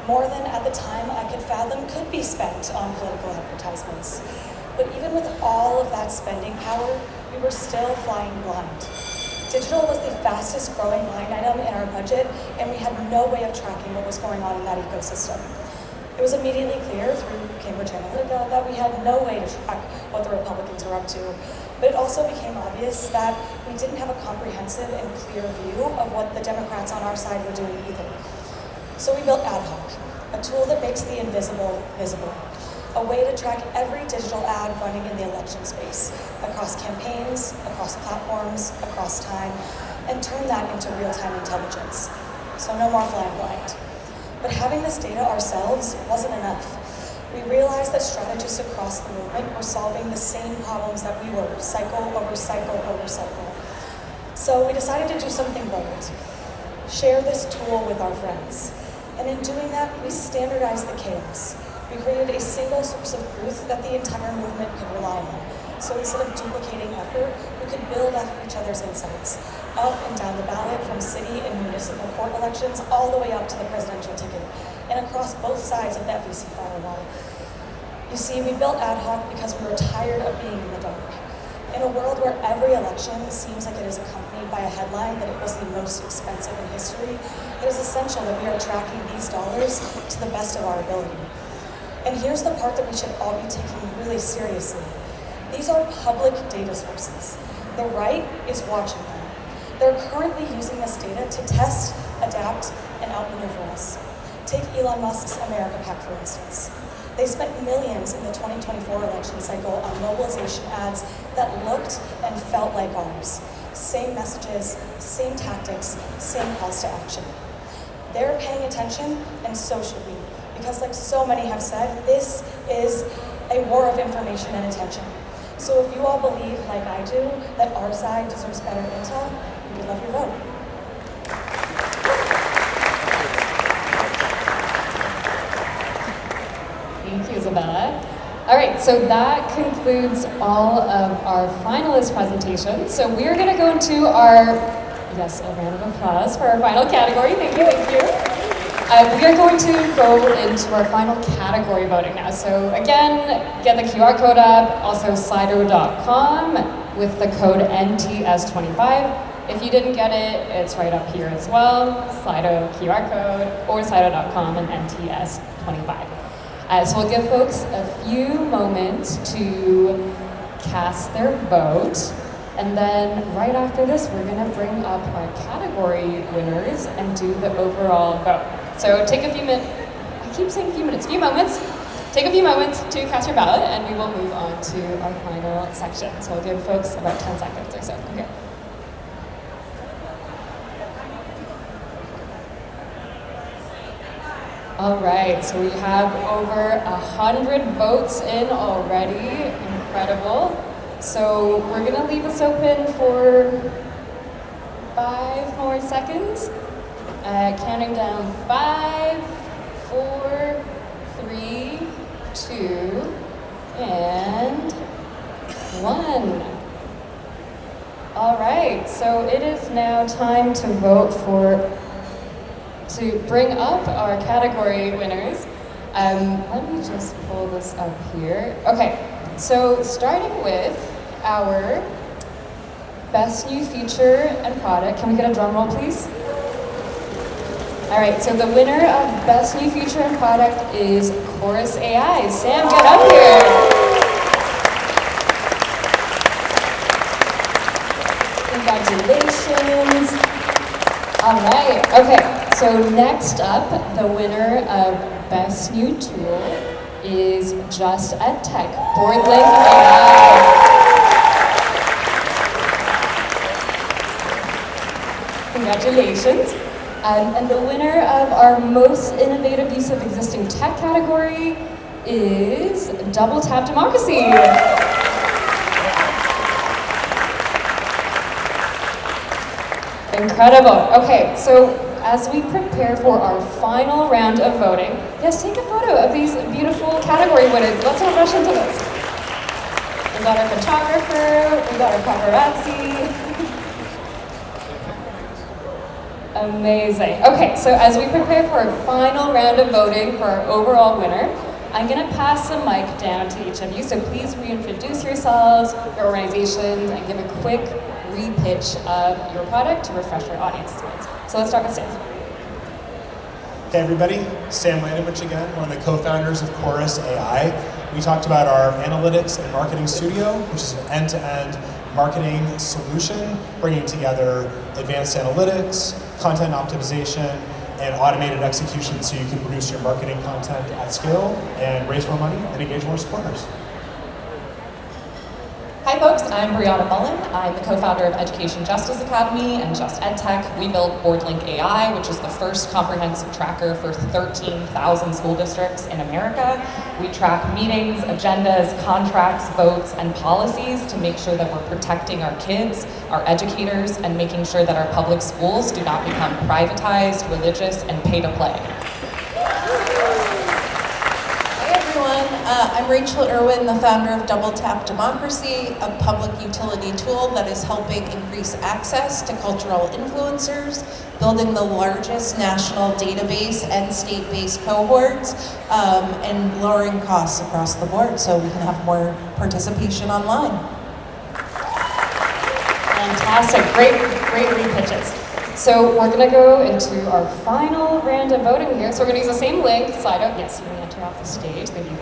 More than, at the time, I could fathom could be spent on political advertisements. But even with all of that spending power, we were still flying blind. Digital was the fastest growing line item in our budget, and we had no way of tracking what was going on in that ecosystem. It was immediately clear through Cambridge Analytica that we had no way to track what the Republicans were up to. But it also became obvious that we didn't have a comprehensive and clear view of what the Democrats on our side were doing either. So we built Ad Hoc, a tool that makes the invisible visible, a way to track every digital ad running in the election space, across campaigns, across platforms, across time, and turn that into real-time intelligence. So no more flying blind. But having this data ourselves wasn't enough. We realized that strategists across the movement were solving the same problems that we were, cycle over cycle over cycle. So we decided to do something bold, share this tool with our friends. And in doing that, we standardized the chaos. We created a single source of truth that the entire movement could rely on. So instead of duplicating effort, we could build off each other's insights. up and down the ballot from city and municipal court elections all the way up to the presidential ticket, and across both sides of that VC firewall. You see, we built ad hoc because we were tired of being in the dark. In a world where every election seems like it is accompanied by a headline that it was the most expensive in history, it is essential that we are tracking these dollars to the best of our ability. And here's the part that we should all be taking really seriously. These are public data sources. The right is watching them. They're currently using this data to test, adapt, and outmaneuver us. Take Elon Musk's America PAC, for instance. They spent millions in the 2024 election cycle on mobilization ads that looked and felt like ours. Same messages, same tactics, same calls to action. They're paying attention, and so should we. Because like so many have said, this is a war of information and attention. So if you all believe, like I do, that our side deserves better intel, we would love your vote. Thank you, Isabella. All right, so that concludes all of our finalist presentations. So we're going to go into our, yes, a round of applause for our final category. Thank you, thank you. We are going to go into our final category voting now. So again, get the QR code up, also slido.com with the code NTS25. If you didn't get it, it's right up here as well, Slido QR code, or slido.com and NTS25. So we'll give folks a few moments to cast their vote. And then right after this, we're gonna bring up our category winners and do the overall vote. So take a few minutes, I keep saying few moments. Take a few moments to cast your ballot and we will move on to our final section. So we'll give folks about 10 seconds or so. Okay. All right, so we have over 100 votes in already. Incredible. So we're gonna leave this open for 5 more seconds. Counting down 5, 4, 3, 2, and 1. All right, so it is now time to vote to bring up our category winners. Let me just pull this up here. Okay, so starting with our best new feature and product. Can we get a drum roll, please? All right, so the winner of best new feature and product is Chorus AI. Sam, get up here. Congratulations. All right, okay. So next up, the winner of Best New Tool is Just EdTech, BoardLink AI. Congratulations. And the winner of our Most Innovative Use of Existing Tech category is Double Tap Democracy. Incredible. Okay, so as we prepare for our final round of voting, yes, take a photo of these beautiful category winners. Let's not rush into this. We got our photographer, we got our paparazzi. Amazing. Okay, so as we prepare for our final round of voting for our overall winner, I'm gonna pass the mic down to each of you, so please reintroduce yourselves, your organizations, and give a quick re-pitch of your product to refresh our audience. So let's start with Sam. Hey everybody, Sam Landovich again, one of the co-founders of Chorus AI. We talked about our analytics and marketing studio, which is an end-to-end marketing solution, bringing together advanced analytics, content optimization, and automated execution so you can produce your marketing content at scale and raise more money and engage more supporters. Hi folks, I'm Brianna Mullen. I'm the co-founder of Education Justice Academy and Just EdTech. We built BoardLink AI, which is the first comprehensive tracker for 13,000 school districts in America. We track meetings, agendas, contracts, votes, and policies to make sure that we're protecting our kids, our educators, and making sure that our public schools do not become privatized, religious, and pay to play. Hey everyone, I'm Rachel Irwin, the founder of Double Tap Democracy, a public utility tool that is helping increase access to cultural influencers, building the largest national database and state-based cohorts, and lowering costs across the board so we can have more participation online. Fantastic, great repitches. So we're gonna go into our final round of voting here. So we're gonna use the same link, Slido. Yes, you may enter off the stage, thank you.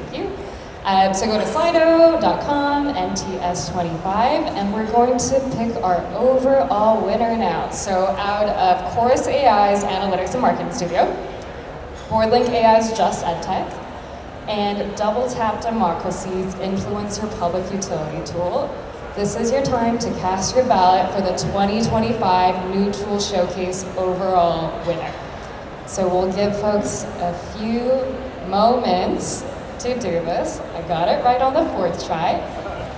So go to slido.com, NTS25, and we're going to pick our overall winner now. So out of Chorus AI's Analytics and Marketing Studio, BoardLink AI's Just EdTech, and Double Tap Democracy's Influencer Public Utility Tool, this is your time to cast your ballot for the 2025 New Tool Showcase overall winner. So we'll give folks a few moments to do this. I got it right on the fourth try.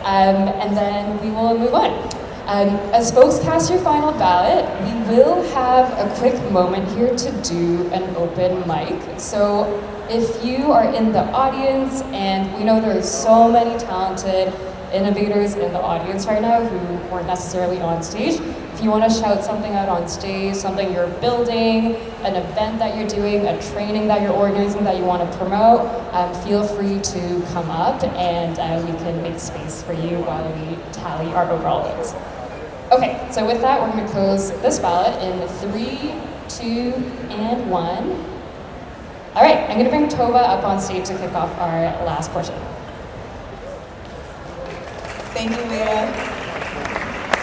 And then we will move on. As folks cast your final ballot, we will have a quick moment here to do an open mic. So if you are in the audience, and we know there's so many talented innovators in the audience right now who weren't necessarily on stage. If you want to shout something out on stage, something you're building, an event that you're doing, a training that you're organizing that you want to promote, feel free to come up and we can make space for you while we tally our overall votes. Okay, so with that, we're going to close this ballot in 3, 2, and 1. All right, I'm going to bring Tova up on stage to kick off our last portion. Thank you, Leah.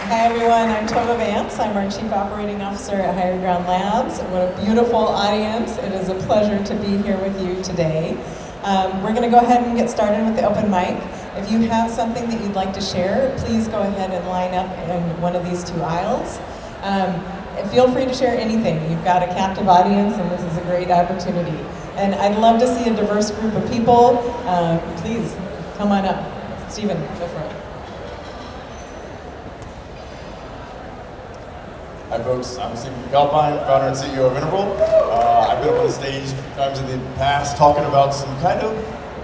Hi everyone, I'm Tova Vance. I'm our Chief Operating Officer at Higher Ground Labs. What a beautiful audience. It is a pleasure to be here with you today. We're going to go ahead and get started with the open mic. If you have something that you'd like to share, please go ahead and line up in one of these two aisles. And feel free to share anything. You've got a captive audience and this is a great opportunity. And I'd love to see a diverse group of people. Please, come on up. Stephen, go for it. Hi folks, I'm Stephen Galpine, founder and CEO of Interval. I've been up on the stage a few times in the past talking about some kind of,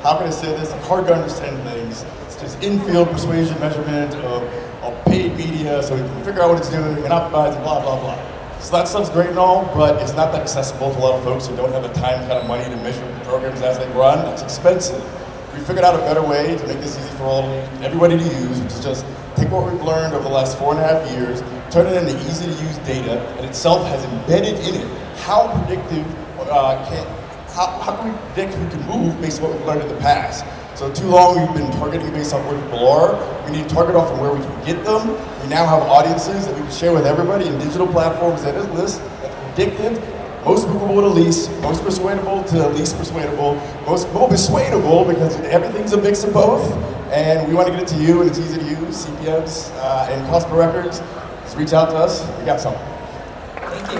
how can I say this, hard to understand things. It's just in-field persuasion measurement of paid media so you can figure out what it's doing and optimize and blah, blah, blah. So that stuff's great and all, but it's not that accessible to a lot of folks who don't have the time kind of money to measure programs as they run. It's expensive. We figured out a better way to make this easy for everybody to use, which is just take what we've learned over the last 4.5 years, turn it into easy-to-use data, and itself has embedded in it how predictive, how can we predict who can move based on what we've learned in the past. So too long we've been targeting based on where people are. We need to target off of where we can get them. We now have audiences that we can share with everybody in digital platforms that is list that's predictive, most movable to least, most persuadable to least persuadable, most persuadable because everything's a mix of both. And we want to get it to you, and it's easy to use, CPMs and cost per records. Just reach out to us, we got something. Thank you.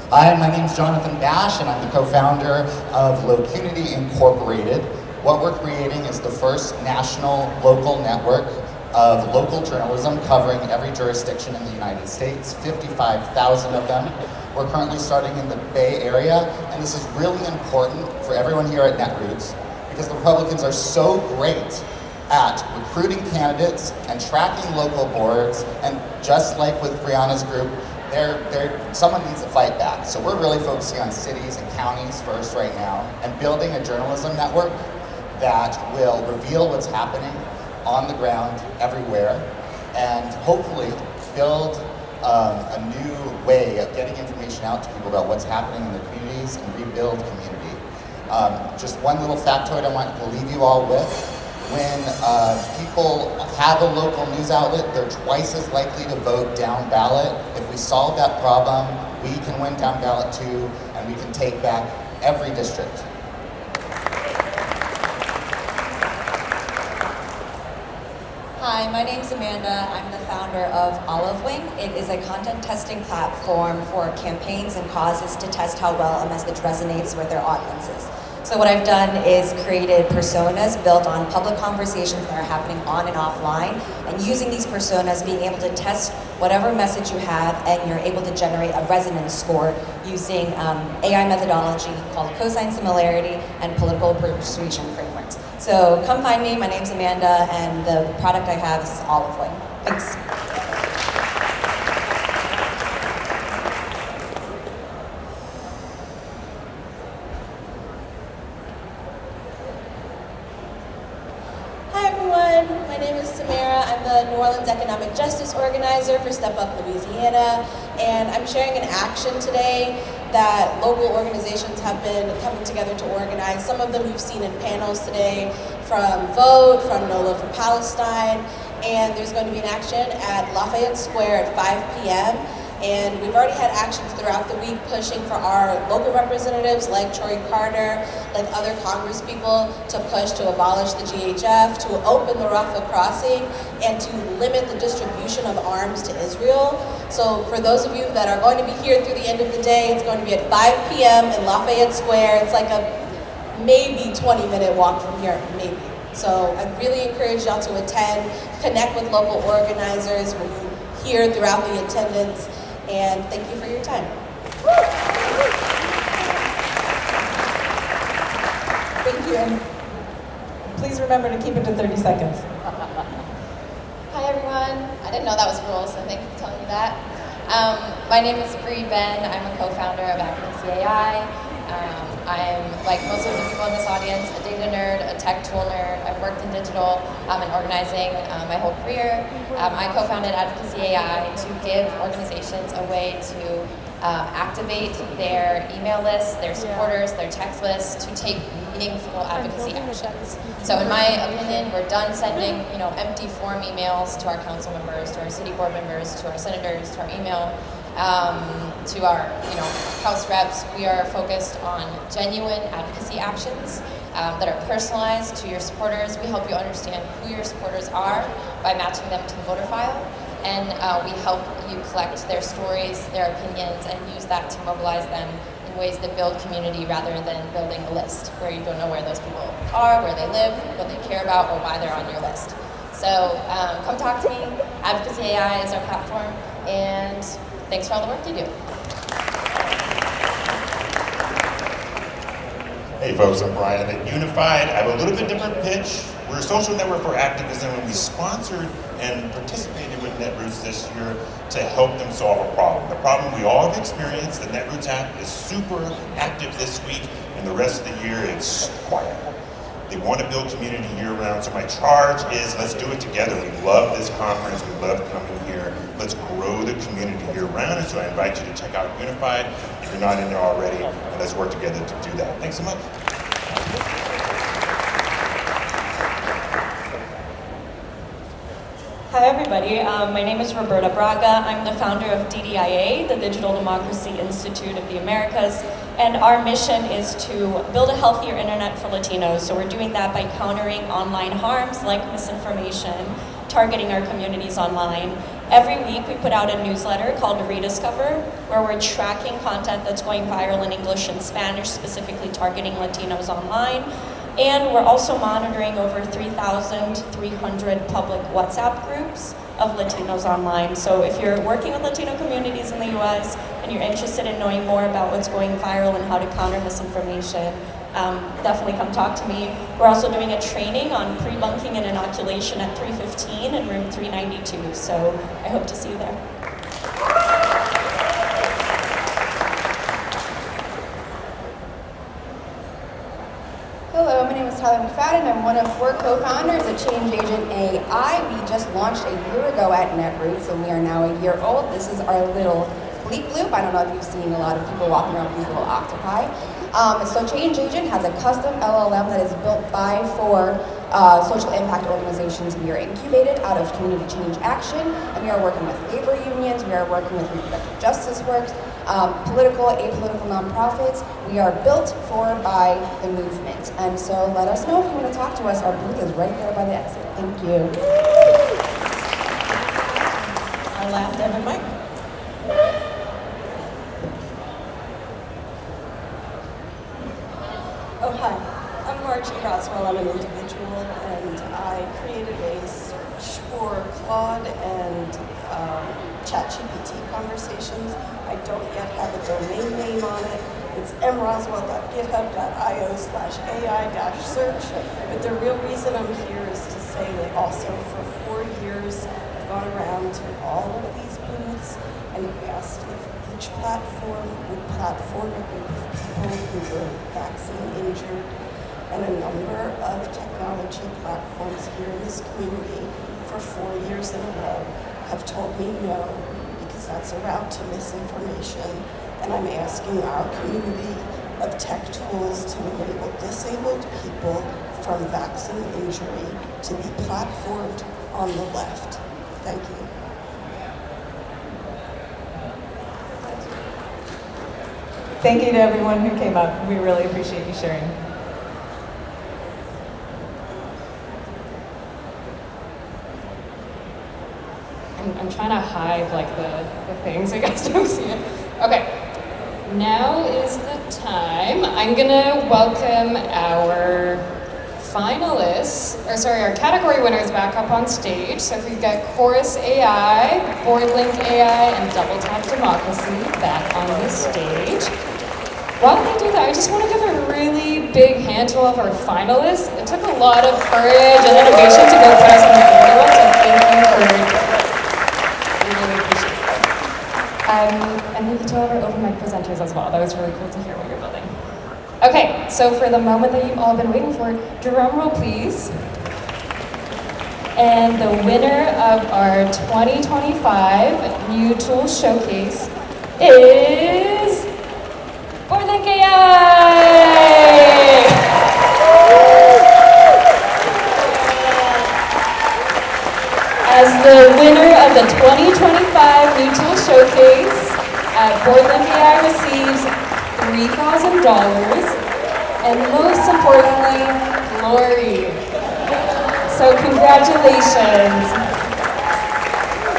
Hi, my name's Jonathan Bash, and I'm the co-founder of Locunity Incorporated. What we're creating is the first national local network of local journalism covering every jurisdiction in the United States, 55,000 of them. We're currently starting in the Bay Area, and this is really important for everyone here at Netroots because the Republicans are so great at recruiting candidates and tracking local boards, and just like with Brianna's group, someone needs to fight back. So we're really focusing on cities and counties first right now, and building a journalism network that will reveal what's happening on the ground everywhere, and hopefully build a new way of getting information out to people about what's happening in their communities and rebuild community. Just one little factoid I want to leave you all with. When people have a local news outlet, they're twice as likely to vote down ballot. If we solve that problem, we can win down ballot too, and we can take back every district. Hi, my name's Amanda. I'm the founder of Olive Wing. It is a content testing platform for campaigns and causes to test how well a message resonates with their audiences. So what I've done is created personas built on public conversations that are happening on and offline, and using these personas, being able to test whatever message you have, and you're able to generate a resonance score using AI methodology called cosine similarity and political persuasion frameworks. So come find me, my name's Amanda, and the product I have is Olive Wing. Thanks. My name is Samara. I'm the New Orleans Economic Justice Organizer for Step Up Louisiana, and I'm sharing an action today that local organizations have been coming together to organize. Some of them you've seen in panels today, from Vote, from NOLA for Palestine, and there's going to be an action at Lafayette Square at 5 p.m. And we've already had actions throughout the week pushing for our local representatives like Troy Carter, like other Congress people, to push to abolish the GHF, to open the Rafah crossing, and to limit the distribution of arms to Israel. So for those of you that are going to be here through the end of the day, it's going to be at 5 p.m. in Lafayette Square. It's like a maybe 20-minute walk from here, maybe. So I really encourage y'all to attend, connect with local organizers. We'll be here throughout the attendance. And thank you for your time. Thank you, and please remember to keep it to 30 seconds. Hi everyone. I didn't know that was rules, so thank you for telling me that. My name is Bree Ben. I'm a co-founder of Advocacy AI. I'm, like most of the people in this audience, a data nerd, a tech tool nerd. I've worked in digital and organizing my whole career. I co-founded Advocacy AI to give organizations a way to activate their email lists, their supporters, their text lists to take meaningful advocacy actions. So in my opinion, we're done sending empty form emails to our council members, to our city board members, to our senators, to our email. To our House reps, we are focused on genuine advocacy actions that are personalized to your supporters. We help you understand who your supporters are by matching them to the voter file, and we help you collect their stories, their opinions, and use that to mobilize them in ways that build community rather than building a list where you don't know where those people are, where they live, what they care about, or why they're on your list. So come talk to me. Advocacy AI is our platform, and thanks for all the work you do. Hey folks, I'm Brian at Unified. I have a little bit different pitch. We're a social network for activism, and we sponsored and participated with Netroots this year to help them solve a problem. The problem we all have experienced. The Netroots app is super active this week, and the rest of the year it's quiet. They want to build community year-round, so my charge is let's do it together. We love this conference, we love coming here. Let's grow the community year-round, and so I invite you to check out Unified if you're not in there already, and let's work together to do that. Thanks so much. Hi everybody, my name is Roberta Braga. I'm the founder of DDIA, the Digital Democracy Institute of the Americas, and our mission is to build a healthier internet for Latinos. So we're doing that by countering online harms like misinformation, targeting our communities online. Every week we put out a newsletter called Rediscover, where we're tracking content that's going viral in English and Spanish, specifically targeting Latinos online. And we're also monitoring over 3,300 public WhatsApp groups of Latinos online. So if you're working with Latino communities in the US and you're interested in knowing more about what's going viral and how to counter misinformation, definitely come talk to me. We're also doing a training on pre-bunking and inoculation at 315 in room 392. So I hope to see you there. Hello, my name is Tyler McFadden. I'm one of 4 co-founders of Change Agent AI. We just launched a year ago at Netroots, and we are now a year old. This is our little bleep bloop. I don't know if you've seen a lot of people walking around with these little octopi. So Change Agent has a custom LLM that is built by 4 social impact organizations. We are incubated out of Community Change Action, and we are working with labor unions, we are working with reproductive justice works, political, apolitical nonprofits. We are built for by the movement. And so let us know if you want to talk to us. Our booth is right there by the exit. Thank you. Our last ever mic. Oh, hi. Roswell. I'm an individual, and I created a search for Claude and ChatGPT conversations. I don't yet have a domain name on it. It's mroswell.github.io/AI-search. But the real reason I'm here is to say that also for 4 years, I've gone around to all of these booths and asked if each platform would platform a group of people who were vaccine injured. And a number of technology platforms here in this community for 4 years in a row have told me no, because that's a route to misinformation. And I'm asking our community of tech tools to enable disabled people from vaccine injury to be platformed on the left. Thank you. Thank you to everyone who came up. We really appreciate you sharing. I'm trying to hide like the thing so you guys don't see it. Okay, now is the time. I'm gonna welcome our finalists, or sorry, our category winners back up on stage. So if we've got Chorus AI, BoardLink AI, and Double Tap Democracy back on the stage. While they do that, I just want to give a really big hand to all of our finalists. It took a lot of courage and innovation to go put us on the board, so thank you for really appreciate it. And thank you to all of our open mic presenters as well. That was really cool to hear what you're building. Okay, so for the moment that you've all been waiting for, drum roll please. And the winner of our 2025 New Tools Showcase is BoardLink AI! As the winner of the 2025 New Tools Showcase, BoardLink AI receives $3,000, and most importantly, glory. So congratulations.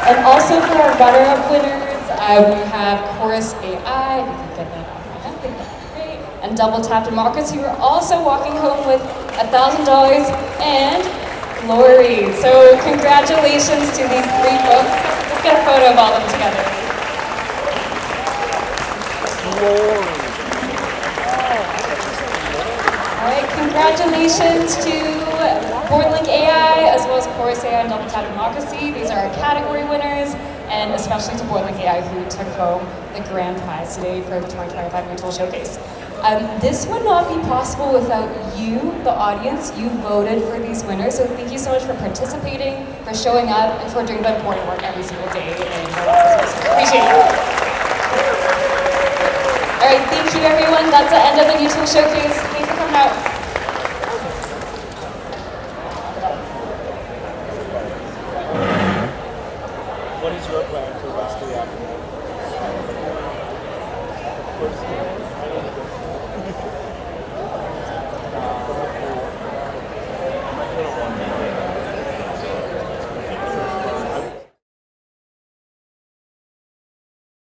And also for our runner-up winners, we have Chorus AI, if you can get that off my head, that'd be great, and Double Tap Democracy, who are also walking home with $1,000 and glory. So congratulations to these 3 folks. Let's get a photo of all of them together. All right, congratulations to BoardLink AI, as well as Chorus AI and Double Tap Democracy. These are our category winners, and especially to BoardLink AI, who took home the grand prize today for the 2025 New Tools Showcase. This would not be possible without you, the audience. You voted for these winners, so thank you so much for participating, for showing up, and for doing the important work every single day in your offices. Appreciate it. All right, thank you everyone. That's the end of the New Tools Showcase. Thanks for coming out. What is your plan for the rest of the afternoon?